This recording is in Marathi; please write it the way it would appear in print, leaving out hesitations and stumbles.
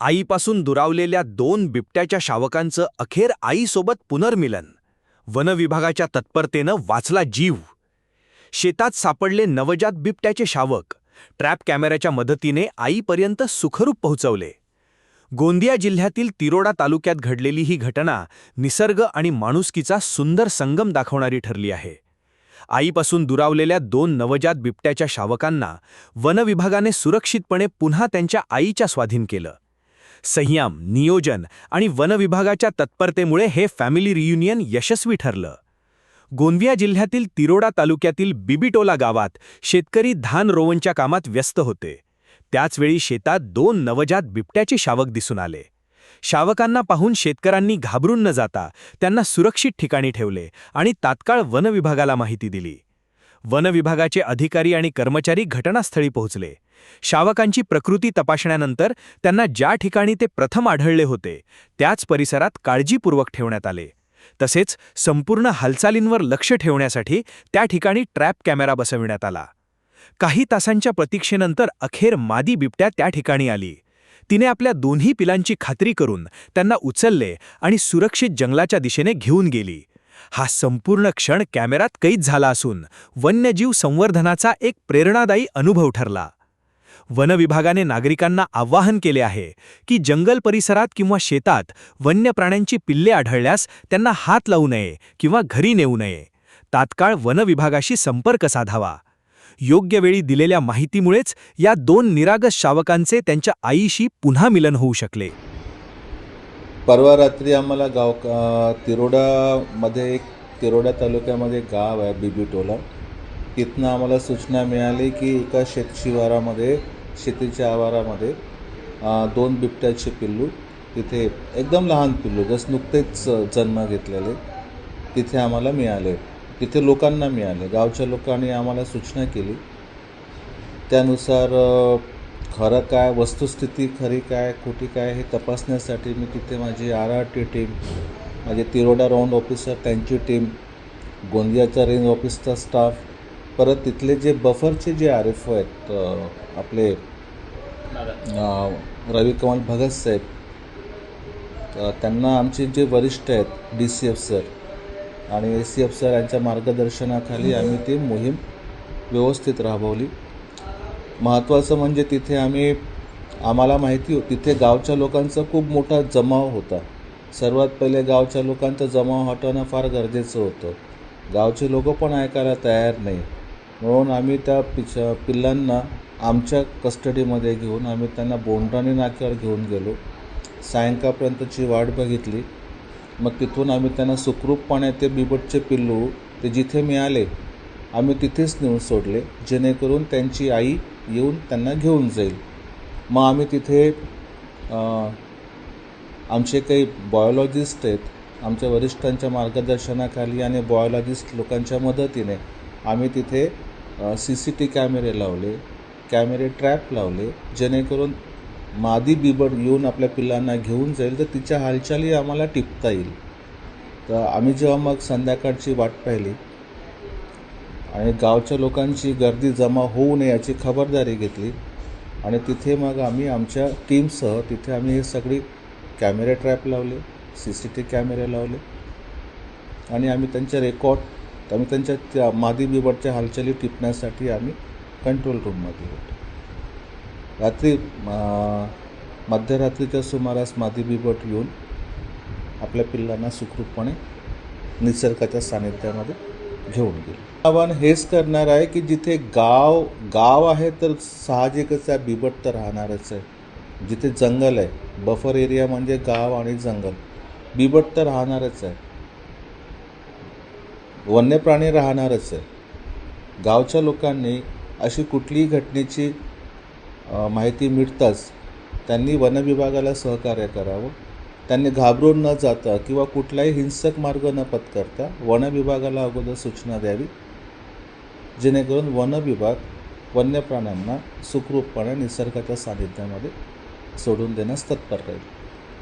आईपासून दुरावलेल्या दोन बिबट्याच्या शावकांचं अखेर आईसोबत पुनर्मिलन. वनविभागाच्या तत्परतेनं वाचला जीव. शेतात सापडले नवजात बिबट्याचे शावक ट्रॅप कॅमेऱ्याच्या मदतीने आईपर्यंत सुखरूप पोहोचवले. गोंदिया जिल्ह्यातील तिरोडा तालुक्यात घडलेली ही घटना निसर्ग आणि माणुसकीचा सुंदर संगम दाखवणारी ठरली आहे. आईपासून दुरावलेल्या दोन नवजात बिबट्याच्या शावकांना वनविभागाने सुरक्षितपणे पुन्हा त्यांच्या आईच्या स्वाधीन केलं. संयम, नियोजन आणि वनविभागाच्या तत्परतेमुळे हे फॅमिली रियुनियन यशस्वी ठरलं. गोंदिया जिल्ह्यातील तिरोडा तालुक्यातील बिबिटोला गावात शेतकरी धान रोवणच्या कामात व्यस्त होते. त्याचवेळी शेतात दोन नवजात बिबट्याचे शावक दिसून आले. शावकांना पाहून शेतकऱ्यांनी घाबरून न जाता त्यांना सुरक्षित ठिकाणी ठेवले आणि तात्काळ वनविभागाला माहिती दिली. वनविभागाचे अधिकारी आणि कर्मचारी घटनास्थळी पोहोचले. शावकांची प्रकृती तपासण्यानंतर त्यांना ज्या ठिकाणी ते प्रथम आढळले होते त्याच परिसरात काळजीपूर्वक ठेवण्यात आले. तसेच संपूर्ण हालचालींवर लक्ष ठेवण्यासाठी त्या ठिकाणी ट्रॅप कॅमेरा बसविण्यात आला. काही तासांच्या प्रतीक्षेनंतर अखेर मादी बिबट्या त्या ठिकाणी आली. तिने आपल्या दोन्ही पिलांची खात्री करून त्यांना उचलले आणि सुरक्षित जंगलाच्या दिशेने घेऊन गेली. हा संपूर्ण क्षण कॅमेऱ्यात कैद झाला असून वन्यजीव संवर्धनाचा एक प्रेरणादायी अनुभव ठरला. वनविभागाने नागरिकांना आवाहन केले आहे की जंगल परिसरात किंवा शेतात वन्य प्राण्यांची पिल्ले आढळल्यास त्यांना हात लावू नये किंवा घरी नेऊ नये. तात्काळ वनविभागाशी संपर्क साधावा. योग्य वेळी दिलेल्या माहितीमुळेच या दोन निरागस शावकांचे त्यांच्या आईशी पुन्हा मिलन होऊ शकले. परवा रात्री आम्हाला तिरोडा तालुक्यामध्ये गाव आहे बिबिटोला. तिथनं आम्हाला सूचना मिळाली की एका शेतीच्या आवारामध्ये दोन बिबट्याचे पिल्लू, तिथे एकदम लहान पिल्लू जसं नुकतेच जन्म घेतलेले तिथे आम्हाला मिळाले. तिथे लोकांना मिळाले. गावच्या लोकांनी आम्हाला सूचना केली. त्यानुसार खरं काय, वस्तुस्थिती खरी काय खोटी काय हे तपासण्यासाठी मी तिथे माझी RRT टीम, माझे तिरोडा राऊंड ऑफिसर त्यांची टीम, गोंदियाचा रेंज ऑफिसचा स्टाफ, परत तिथले जे बफरचे जे RFO आहेत आपले रविकमल भगत साहेब, त्यांना आमचे जे वरिष्ठ आहेत DCF सर आणि ACF सर यांच्या मार्गदर्शनाखाली आम्ही ती मोहीम व्यवस्थित राबवली. महत्त्वाचं म्हणजे तिथे आम्हाला माहिती होती तिथे गावच्या लोकांचा खूप मोठा जमाव होता. सर्वात पहिले गावच्या लोकांचा जमाव हटवणं फार गरजेचं होतं. गावचे लोक पण ऐकायला तयार नाही. म्हणून आम्ही त्या पिल्लांना आमच्या कस्टडीमध्ये घेऊन आम्ही त्यांना बोंडराणी नाक्यावर घेऊन गेलो. सायंकाळपर्यंतची वाट बघितली. मग तिथून आम्ही त्यांना सुखरूपपणे ते बिबटचे पिल्लू ते जिथे मिळाले आम्ही तिथेच नेऊन सोडले, जेणेकरून त्यांची आई येऊन त्यांना घेऊन जाईल. मग आम्ही तिथे आमचे काही बायोलॉजिस्ट आहेत, आमच्या वरिष्ठांच्या मार्गदर्शनाखाली आणि बायोलॉजिस्ट लोकांच्या मदतीने आम्ही तिथे CCTV कॅमेरे लावले, कॅमेरे ट्रॅप लावले, जेणेकरून मादी बिबट येऊन आपल्या पिल्लांना घेऊन जाईल तर तिच्या हालचाली आम्हाला टिपता येईल. तर आम्ही जेव्हा मग संध्याकाळची वाट पाहिली आणि गावच्या लोकांची गर्दी जमा होऊ नये याची खबरदारी घेतली आणि तिथे मग आम्ही आमच्या टीमसह तिथे आम्ही हे सगळी कॅमेरे ट्रॅप लावले, CCTV कॅमेरे लावले आणि आम्ही त्यांच्या त्या मादी बिबटच्या हालचाली टिपण्यासाठी आम्ही कंट्रोल रूममध्ये होतो. रात्री मध्यरात्रीच्या सुमारास मादी बिबट येऊन आपल्या पिल्लांना सुखरूपपणे निसर्गाच्या सानिध्यामध्ये घेऊन गेले. आव्हान हेच करणार आहे की जिथे गाव आहे तर साहजिकच आहे बिबट तर राहणारच आहे. जिथे जंगल आहे, बफर एरिया म्हणजे गाव आणि जंगल, बिबट तर राहणारच आहे, वन्य प्राणी राहणारच आहे. गावच्या लोकांनी अशी कुठलीही घटनेची माहिती मिळताच त्यांनी वनविभागाला सहकार्य करावं. त्यांनी घाबरून न जाता किंवा कुठलाही हिंसक मार्ग न पत्करता वनविभागाला अगोदर सूचना द्यावी, जेणेकरून वनविभाग वन्य प्राण्यांना सुखरूपपणे निसर्गाच्या सानिध्यामध्ये सोडून देण्यास तत्पर राहील.